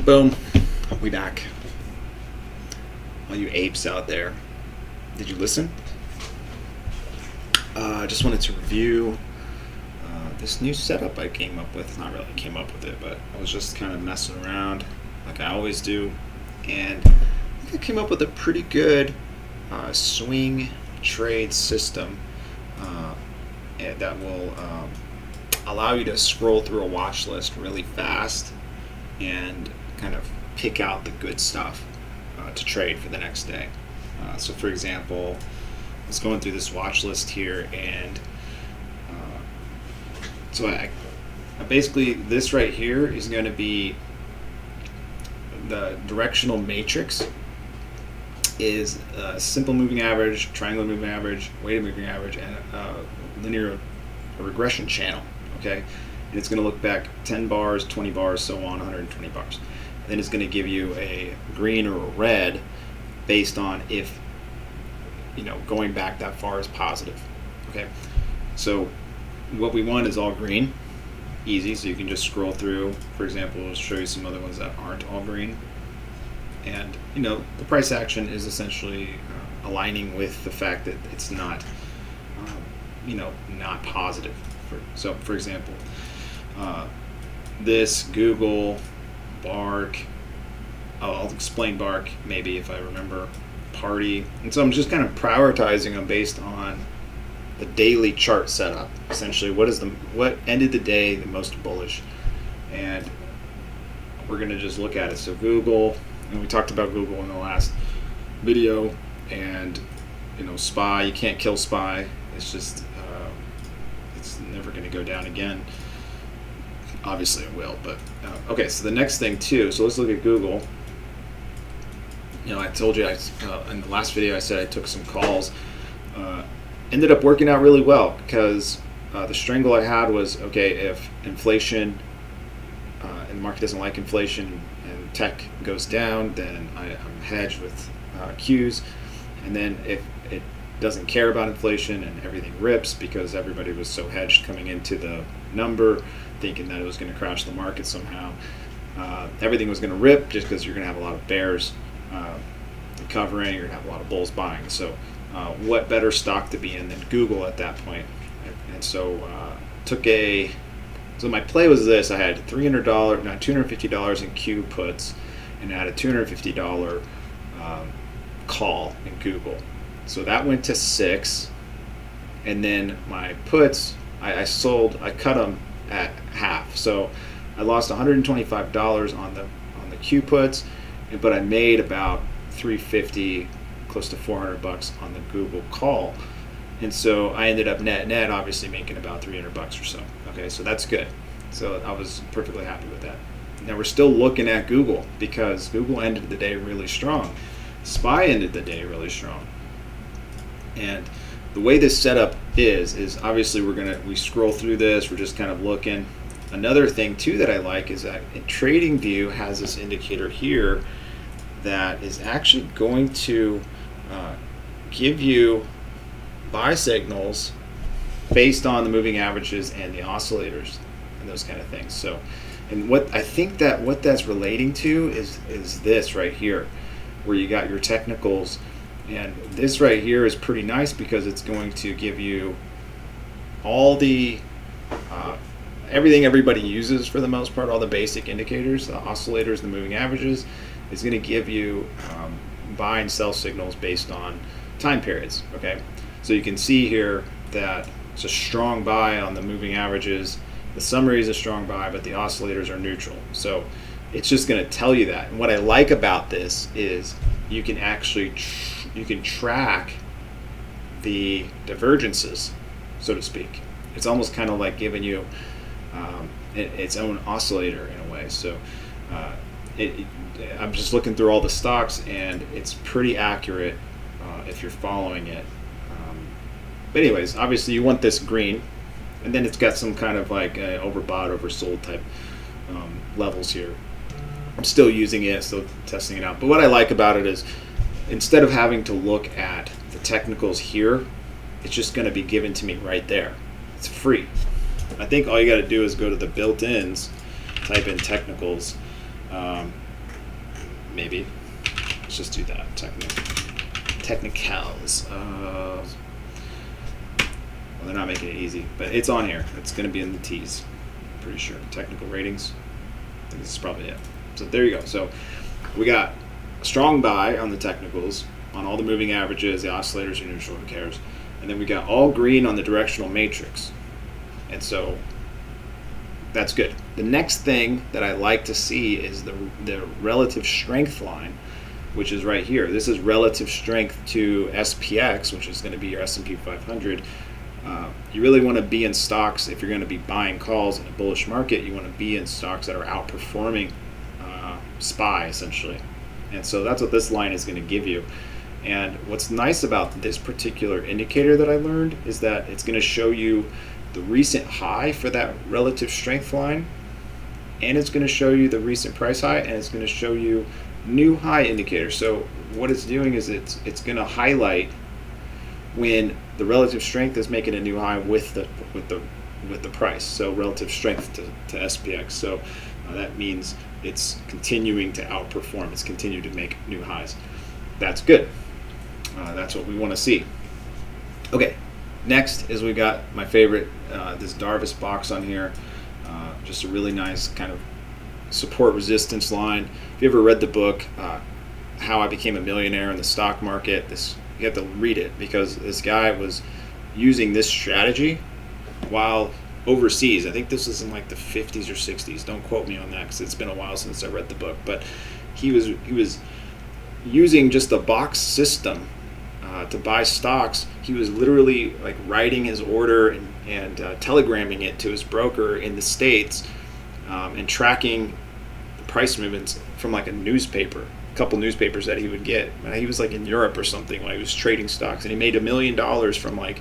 Boom, we back. All you apes out there, did you listen? I just wanted to review this new setup I came up with. Not really came up with it, but I was just kind of messing around like I always do, and I think I came up with a pretty good swing trade system that will allow you to scroll through a watch list really fast and kind of pick out the good stuff to trade for the next day. So for example, I was going through this watch list here, and so I basically, this right here is going to be the directional matrix. Is a simple moving average, triangular moving average, weighted moving average, and a linear regression channel. Okay, and it's going to look back 10 bars, 20 bars, so on, 120 bars. And then it's going to give you a green or a red based on if going back that far is positive. Okay, so what we want is all green, easy. So you can just scroll through. For example, I'll show you some other ones that aren't all green. And the price action is essentially aligning with the fact that it's not, not positive. So, for example, this Google, Bark. I'll explain Bark maybe if I remember. Party, and so I'm just kind of prioritizing them based on the daily chart setup. Essentially, what ended the day the most bullish, and we're going to just look at it. So Google. And we talked about Google in the last video, and SPY, you can't kill SPY. It's just it's never going to go down again. Obviously it will, but okay. So the next thing too. So let's look at Google. I told you in the last video I said I took some calls. Ended up working out really well because the strangle I had was, okay, if inflation and the market doesn't like inflation, tech goes down, then I'm hedged with Qs, and then if it doesn't care about inflation and everything rips because everybody was so hedged coming into the number, thinking that it was going to crash the market somehow, everything was going to rip just because you're going to have a lot of bears recovering, you're going to have a lot of bulls buying. So what better stock to be in than Google at that point? And so So my play was this: I had $250 in Q puts, and I had a $250 call in Google. So that went to 6, and then my puts, I cut them at half. So I lost $125 on the Q puts, but I made about $350, close to $400 on the Google call. And so I ended up net obviously making about $300 or so. Okay, so that's good. So I was perfectly happy with that. Now we're still looking at Google because Google ended the day really strong. SPY ended the day really strong. And the way this setup is obviously we scroll through this, we're just kind of looking. Another thing too that I like is that TradingView has this indicator here that is actually going to give you buy signals based on the moving averages and the oscillators and those kind of things. So, and what that's relating to is this right here, where you got your technicals, and this right here is pretty nice because it's going to give you all the everything everybody uses for the most part, all the basic indicators, the oscillators, the moving averages. Is going to give you buy and sell signals based on time periods. Okay. So you can see here that it's a strong buy on the moving averages. The summary is a strong buy, but the oscillators are neutral. So it's just going to tell you that. And what I like about this is you can actually you can track the divergences, so to speak. It's almost kind of like giving you its own oscillator in a way. So I'm just looking through all the stocks, and it's pretty accurate if you're following it. But anyways, obviously you want this green, and then it's got some kind of like overbought, oversold type levels here. I'm still using it, still testing it out. But what I like about it is instead of having to look at the technicals here, it's just going to be given to me right there. It's free. I think all you got to do is go to the built-ins, type in technicals, maybe. Let's just do that. Technicals. Well, they're not making it easy, but it's on here. It's going to be in the T's. Pretty sure. Technical ratings. I think this is probably it. So there you go. So we got a strong buy on the technicals, on all the moving averages, the oscillators, your neutral, who cares. And then we got all green on the directional matrix. And so that's good. The next thing that I like to see is the relative strength line, which is right here. This is relative strength to SPX, which is going to be your S&P 500. You really want to be in stocks, if you're going to be buying calls in a bullish market, you want to be in stocks that are outperforming SPY, essentially. And so that's what this line is going to give you. And what's nice about this particular indicator that I learned is that it's going to show you the recent high for that relative strength line, and it's going to show you the recent price high, and it's going to show you new high indicator. So what it's doing is it's going to highlight when the relative strength is making a new high with the price. So relative strength to SPX. So that means it's continuing to outperform. It's continuing to make new highs. That's good. That's what we want to see. Okay, next is we got my favorite, this Darvis box on here. Just a really nice kind of support resistance line. If you ever read the book, How I Became a Millionaire in the Stock Market, you have to read it, because this guy was using this strategy while overseas. I think this was in like the 50s or 60s. Don't quote me on that because it's been a while since I read the book. But he was using just a box system to buy stocks. He was literally like writing his order and telegramming it to his broker in the States, and tracking the price movements from like a newspaper, a couple newspapers that he would get. He was like in Europe or something while he was trading stocks, and he made $1 million from like,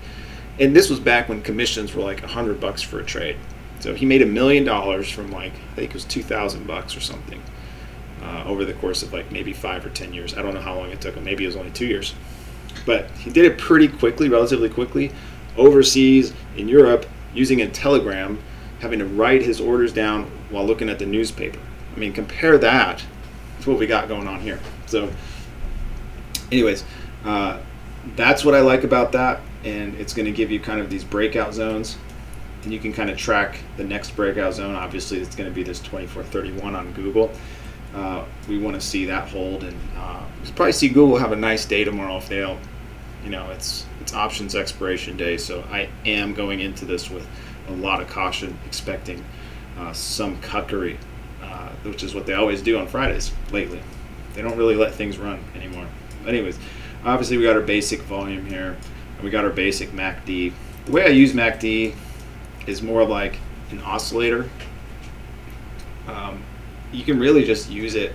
and this was back when commissions were like $100 for a trade. So he made $1 million from like, I think it was $2,000 or something, over the course of like maybe 5 or 10 years. I don't know how long it took him. Maybe it was only 2 years. But he did it pretty quickly, relatively quickly, overseas in Europe, using a telegram, having to write his orders down while looking at the newspaper. I mean, compare that to what we got going on here. So anyways, that's what I like about that. And it's going to give you kind of these breakout zones. And you can kind of track the next breakout zone. Obviously, it's going to be this 2431 on Google. We want to see that hold. And we'll probably see Google have a nice day tomorrow if they don't. You know, it's options expiration day. So I am going into this with a lot of caution, expecting some cuckery, which is what they always do on Fridays lately. They don't really let things run anymore. Anyways, obviously we got our basic volume here, and we got our basic MACD. The way I use MACD is more like an oscillator. You can really just use it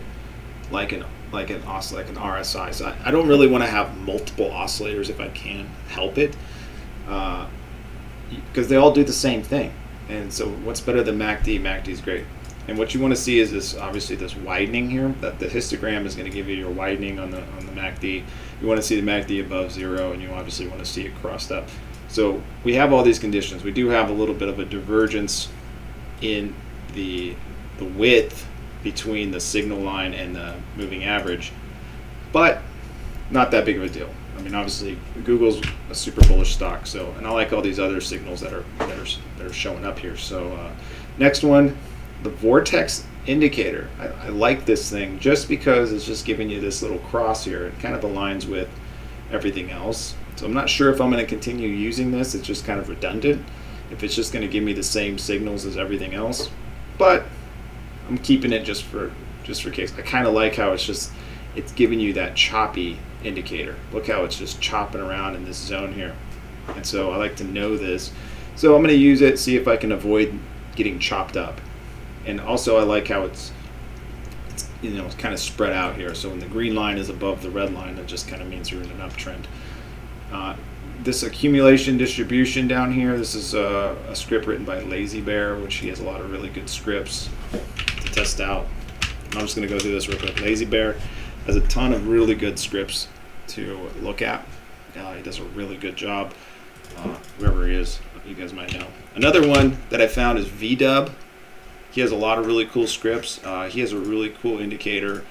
like an RSI. So I don't really want to have multiple oscillators if I can help it, because they all do the same thing. And so what's better than MACD? MACD is great. And what you want to see is this, obviously this widening here. That the histogram is going to give you your widening on the MACD. You want to see the MACD above 0, and you obviously want to see it crossed up. So we have all these conditions. We do have a little bit of a divergence in the width between the signal line and the moving average, but not that big of a deal. I mean, obviously Google's a super bullish stock, so, and I like all these other signals that are showing up here. So next one, the Vortex Indicator. I like this thing just because it's just giving you this little cross here. It kind of aligns with everything else. So I'm not sure if I'm going to continue using this. It's just kind of redundant if it's just going to give me the same signals as everything else. But I'm keeping it just for case. I kind of like how it's giving you that choppy indicator. Look how it's just chopping around in this zone here. And so I like to know this. So I'm going to use it, see if I can avoid getting chopped up. And also I like how it's kind of spread out here. So when the green line is above the red line, that just kind of means you're in an uptrend. This accumulation distribution down here, this is a script written by Lazy Bear, which he has a lot of really good scripts to test out. I'm just going to go through this real quick. Lazy Bear has a ton of really good scripts to look at. He does a really good job. Whoever he is, you guys might know. Another one that I found is VDub. He has a lot of really cool scripts. He has a really cool indicator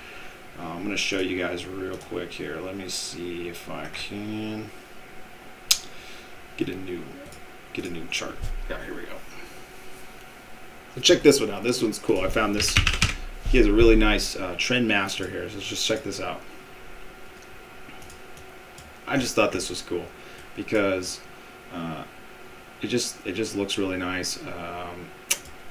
I'm going to show you guys real quick here. Let me see if I can get a new chart. Yeah, here we go. So check this one out. This one's cool. I found this. He has a really nice trend master here. So let's just check this out. I just thought this was cool because it just looks really nice.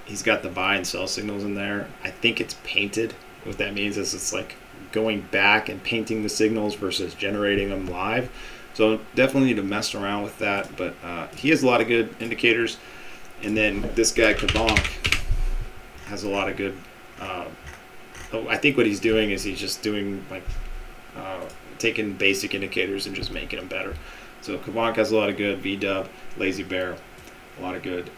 He's got the buy and sell signals in there. I think it's painted. What that means is it's like going back and painting the signals versus generating them live. So definitely need to mess around with that. But he has a lot of good indicators. And then this guy Kabonk has a lot of good. I think what he's doing is he's just doing like taking basic indicators and just making them better. So Kabonk has a lot of good VW, Lazy Bear, a lot of good,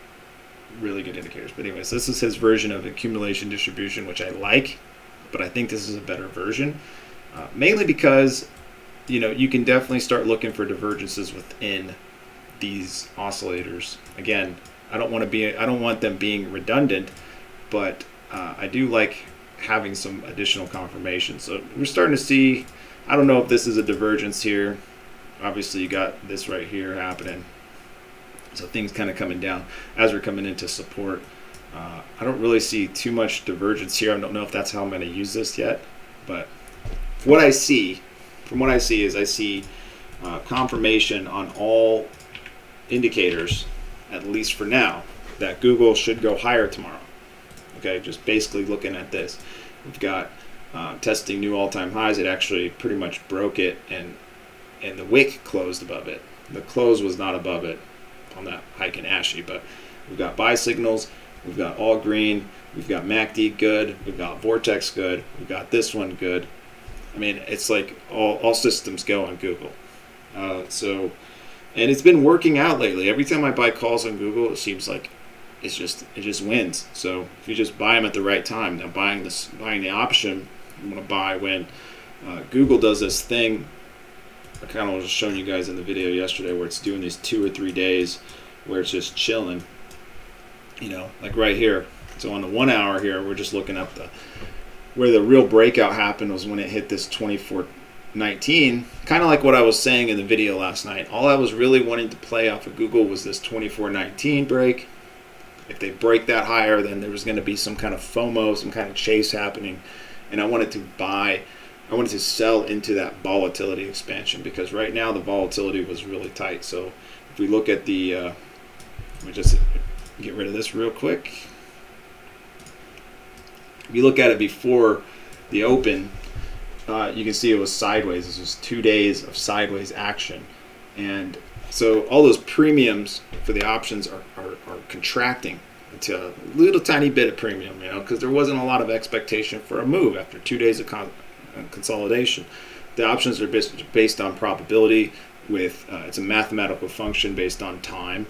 really good indicators. But anyways, this is his version of accumulation distribution, which I like, but I think this is a better version, mainly because you can definitely start looking for divergences within these oscillators. Again, I don't want them being redundant, but I do like having some additional confirmation. So we're starting to see. I don't know if this is a divergence here. Obviously, you got this right here happening. So things kind of coming down as we're coming into support. I don't really see too much divergence here. I don't know if that's how I'm going to use this yet. But from what I see is I see confirmation on all indicators, at least for now, that Google should go higher tomorrow. Okay, just basically looking at this. We've got testing new all-time highs. It actually pretty much broke it, and the wick closed above it. The close was not above it on that hike in Ashy, but we've got buy signals. We've got all green. We've got MACD good. We've got Vortex good. We've got this one good. I mean, it's like all systems go on Google. And it's been working out lately. Every time I buy calls on Google, it seems like it just wins. So if you just buy them at the right time. Now buying the option, you want to buy when Google does this thing. I kind of was showing you guys in the video yesterday where it's doing these 2 or 3 days where it's just chilling. Like right here. So on the 1 hour here, we're just looking up where the real breakout happened was when it hit this 24.19. Kind of like what I was saying in the video last night. All I was really wanting to play off of Google was this 24.19 break. If they break that higher, then there was going to be some kind of FOMO, some kind of chase happening. And I wanted to sell into that volatility expansion because right now the volatility was really tight. So if we look at let me just get rid of this real quick. If you look at it before the open, you can see it was sideways. This was 2 days of sideways action. And so all those premiums for the options are contracting to a little tiny bit of premium, because there wasn't a lot of expectation for a move after 2 days of consolidation. The options are based on probability with it's a mathematical function based on time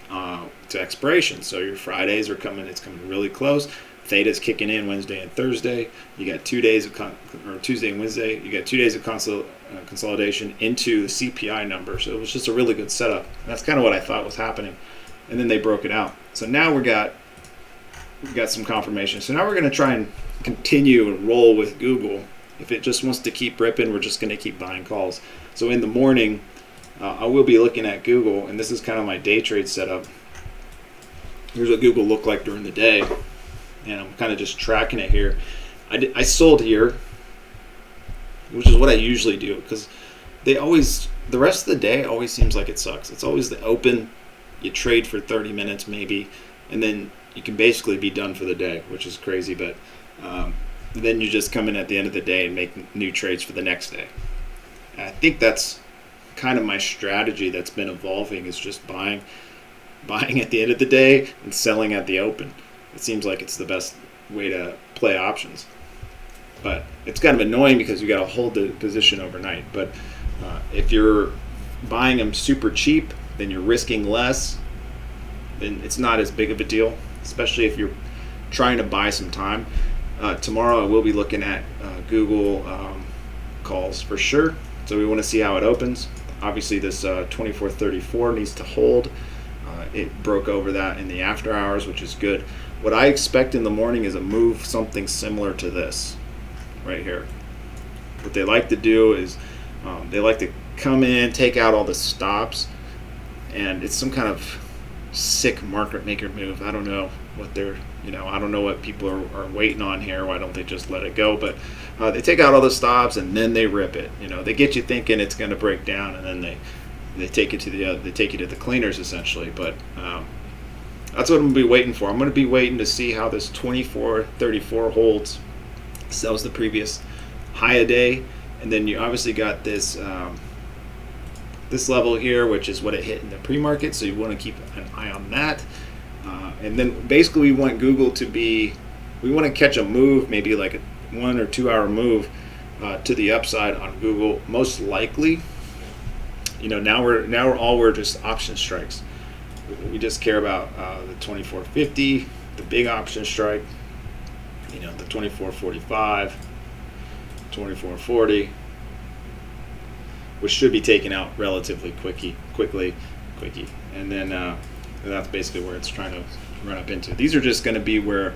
to expiration. So your Fridays it's coming really close. Theta's kicking in Wednesday and Thursday. You got 2 days of Tuesday and Wednesday. You got 2 days of consolidation into the CPI number. So it was just a really good setup. And that's kind of what I thought was happening. And then they broke it out. So now we've got some confirmation. So now we're going to try and continue and roll with Google. If it just wants to keep ripping, we're just going to keep buying calls. So in the morning, I will be looking at Google, and this is kind of my day trade setup. Here's what Google looked like during the day, and I'm kind of just tracking it here. I sold here, which is what I usually do, because the rest of the day always seems like it sucks. It's always the open. You trade for 30 minutes maybe, and then you can basically be done for the day, which is crazy, but then you just come in at the end of the day and make new trades for the next day. And I think that's kind of my strategy that's been evolving, is just buying at the end of the day and selling at the open. It seems like it's the best way to play options. But it's kind of annoying because you got to hold the position overnight. But if you're buying them super cheap, then you're risking less. Then it's not as big of a deal, especially if you're trying to buy some time. Tomorrow I will be looking at Google calls for sure. So we want to see how it opens. Obviously this 24.34 needs to hold. It broke over that in the after hours, which is good. What I expect in the morning is a move something similar to this right here. what they like to do is they like to come in, take out all the stops, and it's some kind of sick market maker move. I don't know what they're, I don't know what people are waiting on here. Why don't they just let it go? But they take out all the stops and then they rip it. They get you thinking it's going to break down, and then they take it to the cleaners essentially. But that's what I'm going to be waiting for. I'm going to be waiting to see how this 24.34 holds, sells the previous high a day, and then you obviously got this this level here, which is what it hit in the pre-market, so you want to keep an eye on that. And then basically we want Google to be, we want to catch a move, maybe like a 1 or 2 hour move to the upside on Google, most likely. Now we're just option strikes. We just care about the 24.50, the big option strike, the 24.45, 24.40, which should be taken out relatively quickly, and then that's basically where it's trying to run up into. These are just going to be where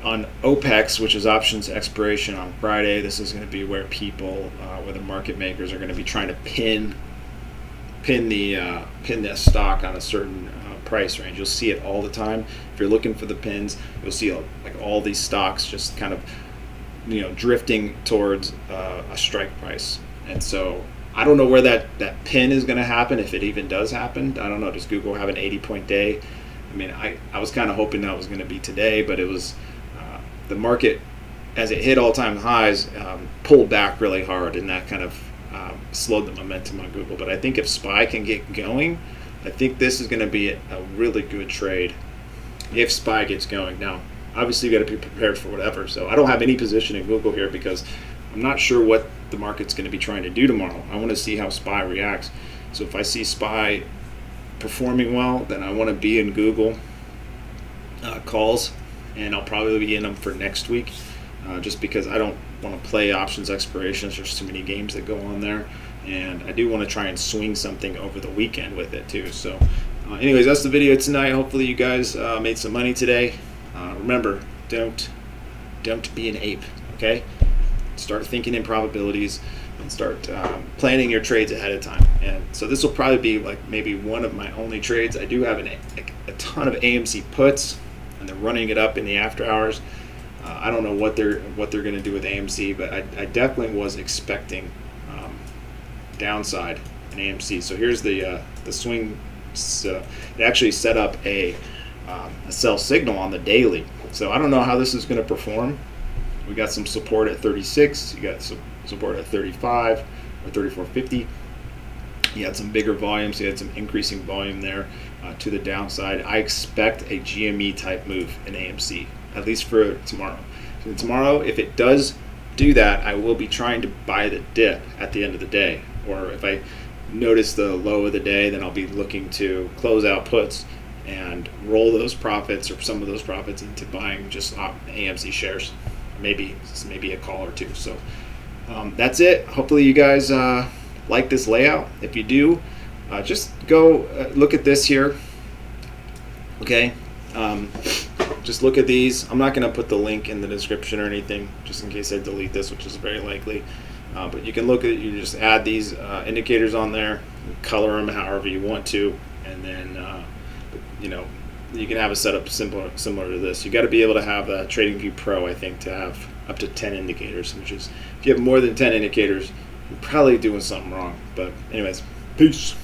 on OPEX, which is options expiration on Friday, this is going to be where people, where the market makers are going to be trying to pin the stock on a certain price range. You'll see it all the time. If you're looking for the pins, you'll see like all these stocks just kind of drifting towards a strike price. And so I don't know where that pin is going to happen, if it even does happen. I don't know. Does Google have an 80-point day? I mean, I was kind of hoping that was going to be today, but it was the market, as it hit all-time highs, pulled back really hard, and that kind of slowed the momentum on Google. But I think if SPY can get going, I think this is going to be a really good trade if SPY gets going. Now, obviously, you got to be prepared for whatever. So I don't have any position in Google here because I'm not sure what the market's going to be trying to do tomorrow. I want to see how SPY reacts. So if I see SPY performing well, then I want to be in Google calls, and I'll probably be in them for next week, just because I don't want to play options expirations. There's too many games that go on there, and I do want to try and swing something over the weekend with it too. So anyways, that's the video tonight. Hopefully you guys made some money today. Remember, don't be an ape, okay? Start thinking in probabilities and start planning your trades ahead of time. And so this will probably be like maybe one of my only trades. I do have a ton of AMC puts, and they're running it up in the after hours. I don't know what they're going to do with AMC, but I definitely was expecting downside in AMC. So here's the swing. So it actually set up a sell signal on the daily. So I don't know how this is going to perform. We got some support at 36. You got some support at 35 or 34.50. You had some bigger volumes. You had some increasing volume there to the downside. I expect a GME type move in AMC, at least for tomorrow. So tomorrow, if it does do that, I will be trying to buy the dip at the end of the day. Or if I notice the low of the day, then I'll be looking to close out puts and roll those profits or some of those profits into buying just AMC shares. Maybe a call or two. So that's it. Hopefully you guys like this layout. If you do, just go look at this here. Okay, just look at these. I'm not going to put the link in the description or anything, just in case I delete this, which is very likely. But you can look at it. You just add these indicators on there, color them however you want to, and then you can have a setup similar to this. You got to be able to have a TradingView Pro, I think, to have up to 10 indicators, which is, if you have more than 10 indicators, you're probably doing something wrong. But anyways, peace.